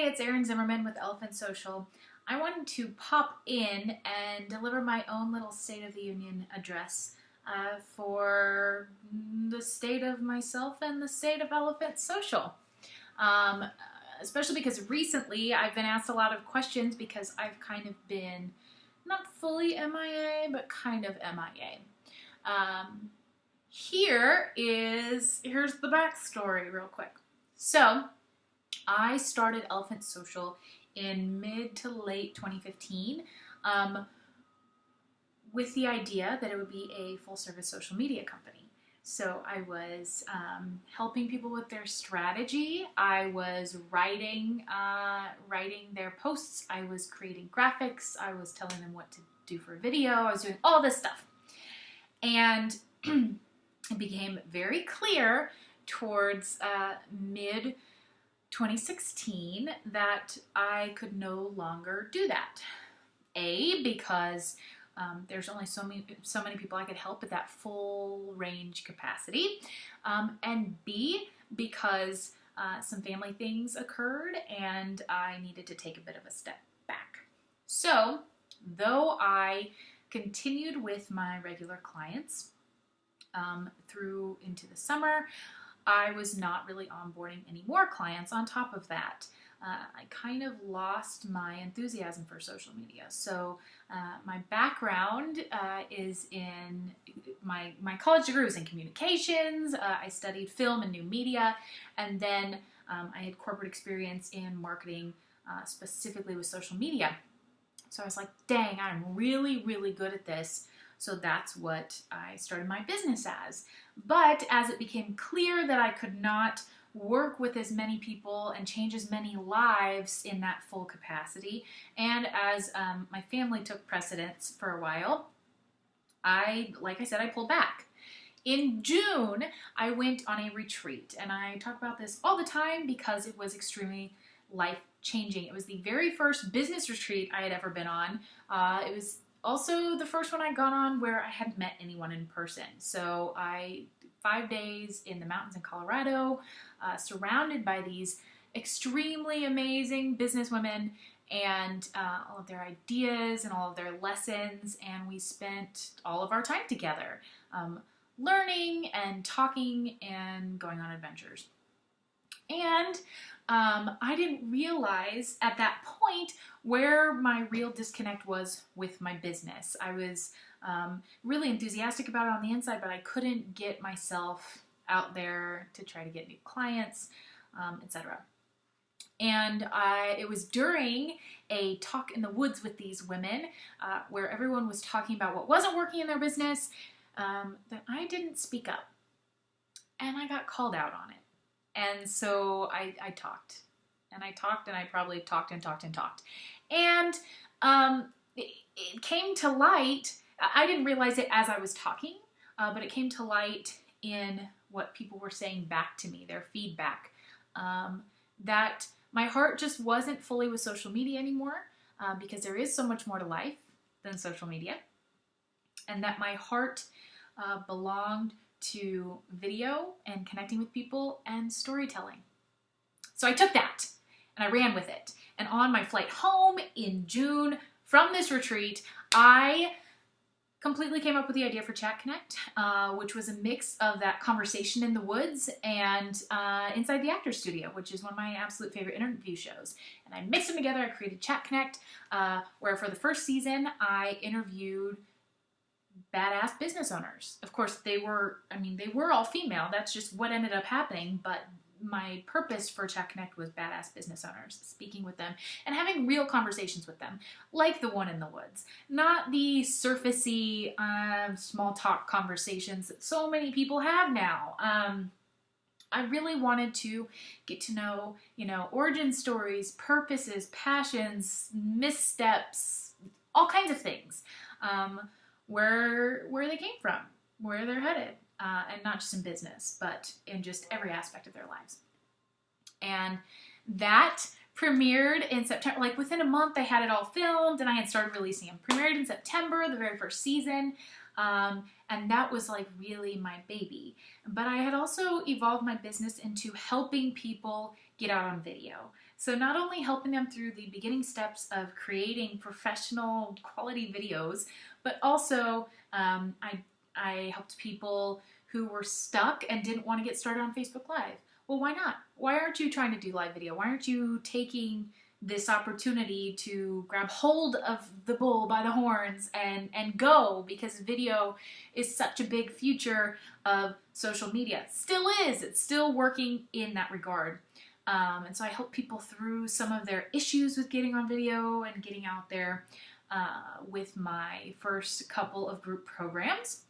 Hey, it's Erin Zimmerman with Elephant Social. I wanted to pop in and deliver my own little State of the Union address for the state of myself and the state of Elephant Social. Um, Especially because recently I've been asked a lot of questions because I've kind of been not fully MIA, but kind of MIA. Here's the backstory real quick. So I started Elephant Social in mid to late 2015 with the idea that it would be a full-service social media company. So I was helping people with their strategy. I was writing their posts. I was creating graphics. I was telling them what to do for a video. I was doing all this stuff. And it became very clear towards mid 2016 that I could no longer do that. A, because there's only so many people I could help at that full range capacity, and B, because some family things occurred and I needed to take a bit of a step back. So, though I continued with my regular clients through into the summer, I was not really onboarding any more clients on top of that. I kind of lost my enthusiasm for social media. So my background is in my college degree was in communications. I studied film and new media, and then I had corporate experience in marketing, specifically with social media. So I was like, dang, I'm really, really good at this. So that's what I started my business as. But as it became clear that I could not work with as many people and change as many lives in that full capacity, and as my family took precedence for a while, like I said, I pulled back. In June, I went on a retreat, and I talk about this all the time because it was extremely life-changing. It was the very first business retreat I had ever been on. It was also the first one I'd gone on where I hadn't met anyone in person. So 5 days in the mountains in Colorado, surrounded by these extremely amazing businesswomen and all of their ideas and all of their lessons, and we spent all of our time together, learning and talking and going on adventures. And I didn't realize at that point where my real disconnect was with my business. I was really enthusiastic about it on the inside, but I couldn't get myself out there to try to get new clients, etc. And it was during a talk in the woods with these women where everyone was talking about what wasn't working in their business that I didn't speak up. And I got called out on it. And so I talked. And I talked, and I probably talked and talked and talked. And it came to light. I didn't realize it as I was talking, but it came to light in what people were saying back to me, their feedback, that my heart just wasn't fully with social media anymore, because there is so much more to life than social media, and that my heart belonged to video and connecting with people and storytelling. So I took that and I ran with it. And on my flight home in June from this retreat, I completely came up with the idea for ChatConnect, which was a mix of that conversation in the woods and inside the actor's studio, which is one of my absolute favorite interview shows. And I mixed them together. I created ChatConnect, where for the first season, I interviewed badass business owners. Of course, they were all female. That's just what ended up happening. But my purpose for ChatConnect was badass business owners, speaking with them and having real conversations with them, like the one in the woods. Not the surfacey, small talk conversations that so many people have now. I really wanted to get to know, origin stories, purposes, passions, missteps, all kinds of things. Where they came from, where they're headed, and not just in business, but in just every aspect of their lives. And that premiered in September. Like within a month, I had it all filmed, and I had started releasing them. Premiered in September, the very first season, and that was like really my baby. But I had also evolved my business into helping people get out on video. So not only helping them through the beginning steps of creating professional quality videos, but also I helped people who were stuck and didn't want to get started on Facebook Live. Well, why not? Why aren't you trying to do live video? Why aren't you taking this opportunity to grab hold of the bull by the horns and go? Because video is such a big future of social media. Still is. It's still working in that regard. And so I help people through some of their issues with getting on video and getting out there with my first couple of group programs.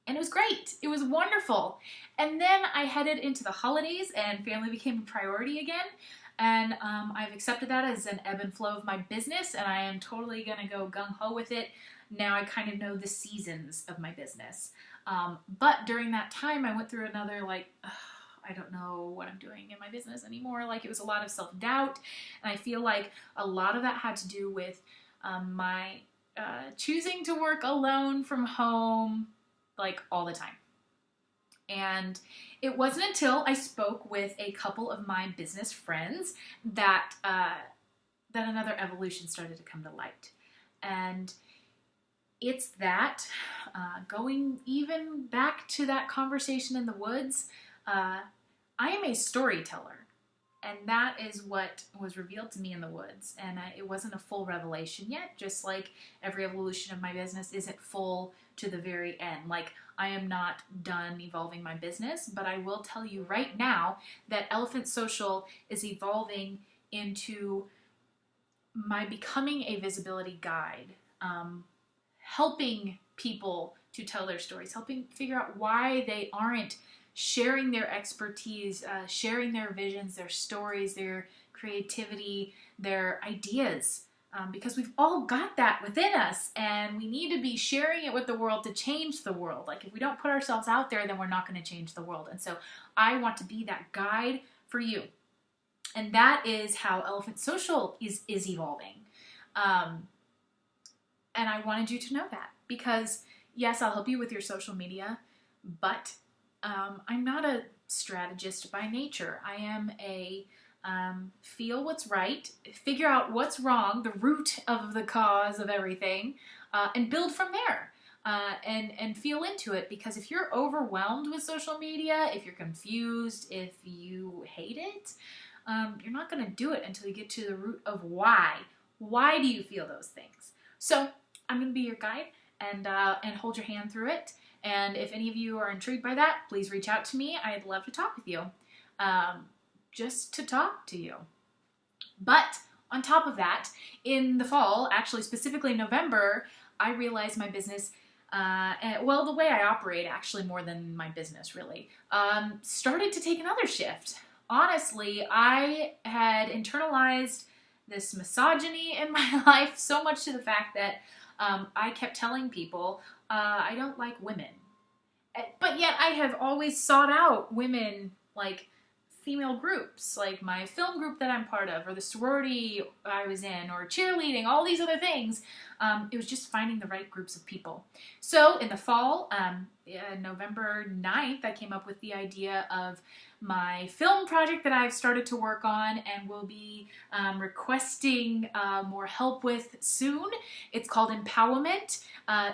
And it was great. It was wonderful. And then I headed into the holidays and family became a priority again. And I've accepted that as an ebb and flow of my business, and I am totally going to go gung-ho with it. Now I kind of know the seasons of my business. But during that time, I went through another, I don't know what I'm doing in my business anymore. It was a lot of self-doubt, and I feel like a lot of that had to do with my choosing to work alone from home, all the time. And it wasn't until I spoke with a couple of my business friends that that another evolution started to come to light. And it's that, going even back to that conversation in the woods, I am a storyteller. And that is what was revealed to me in the woods. And it wasn't a full revelation yet, just like every evolution of my business isn't full to the very end. I am not done evolving my business, but I will tell you right now that Elephant Social is evolving into my becoming a visibility guide, helping people to tell their stories, helping figure out why they aren't sharing their expertise, sharing their visions, their stories, their creativity, their ideas, because we've all got that within us, and we need to be sharing it with the world to change the world. If we don't put ourselves out there, then we're not going to change the world. And so I want to be that guide for you. And that is how Elephant Social is evolving. And I wanted you to know that, because yes, I'll help you with your social media, but I'm not a strategist by nature. I am a feel what's right, figure out what's wrong, the root of the cause of everything, and build from there. And feel into it, because if you're overwhelmed with social media, if you're confused, if you hate it, you're not going to do it until you get to the root of why. Why do you feel those things? So I'm going to be your guide and hold your hand through it. And if any of you are intrigued by that, please reach out to me. I'd love to talk with you, just to talk to you. But on top of that, in the fall, actually specifically November, I realized my business, the way I operate, actually more than my business really, started to take another shift. Honestly, I had internalized this misogyny in my life so much to the fact that I kept telling people I don't like women. But yet I have always sought out women, female groups, like my film group that I'm part of, or the sorority I was in, or cheerleading, all these other things. It was just finding the right groups of people. So in the fall, November 9th, I came up with the idea of my film project that I've started to work on and will be requesting more help with soon. It's called empoWOMENt,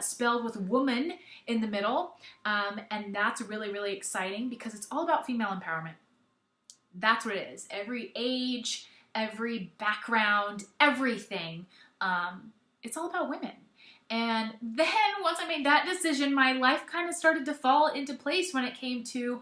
spelled with woman in the middle. And that's really, really exciting because it's all about female empowerment. That's what it is. Every age, every background, everything. It's all about women. And then once I made that decision, my life kind of started to fall into place when it came to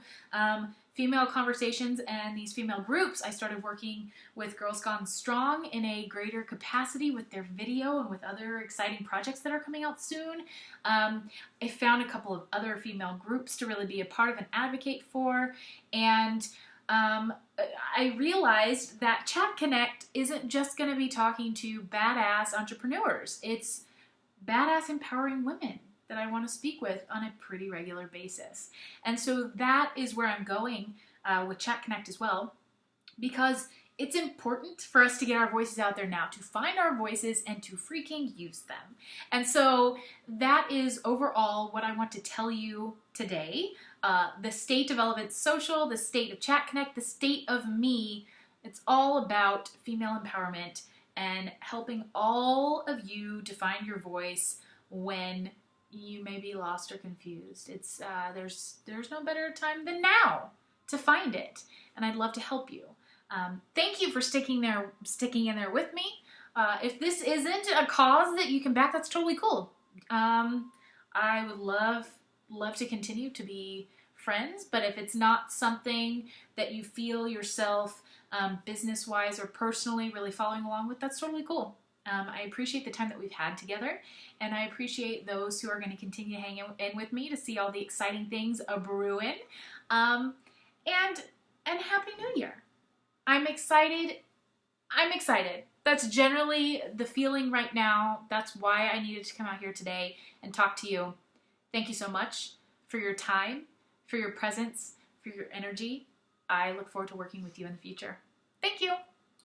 female conversations and these female groups. I started working with Girls Gone Strong in a greater capacity with their video and with other exciting projects that are coming out soon. I found a couple of other female groups to really be a part of and advocate for. And I realized that ChatConnect isn't just going to be talking to badass entrepreneurs. It's badass empowering women that I want to speak with on a pretty regular basis. And so that is where I'm going with ChatConnect as well, because it's important for us to get our voices out there now, to find our voices and to freaking use them. And so that is overall what I want to tell you today. The state of Elephant Social, the state of ChatConnect, the state of me It's all about female empowerment and helping all of you to find your voice when you may be lost or confused. It's there's no better time than now to find it, and I'd love to help you. Thank you for sticking in there with me. If this isn't a cause that you can back, that's totally cool. I would love to continue to be friends, but if it's not something that you feel yourself business-wise or personally really following along with, that's totally cool. I appreciate the time that we've had together, and I appreciate those who are going to continue to hang in with me to see all the exciting things a-brewing. And Happy New Year. I'm excited. That's generally the feeling right now. That's why I needed to come out here today and talk to you. Thank you so much for your time, for your presence, for your energy. I look forward to working with you in the future. Thank you.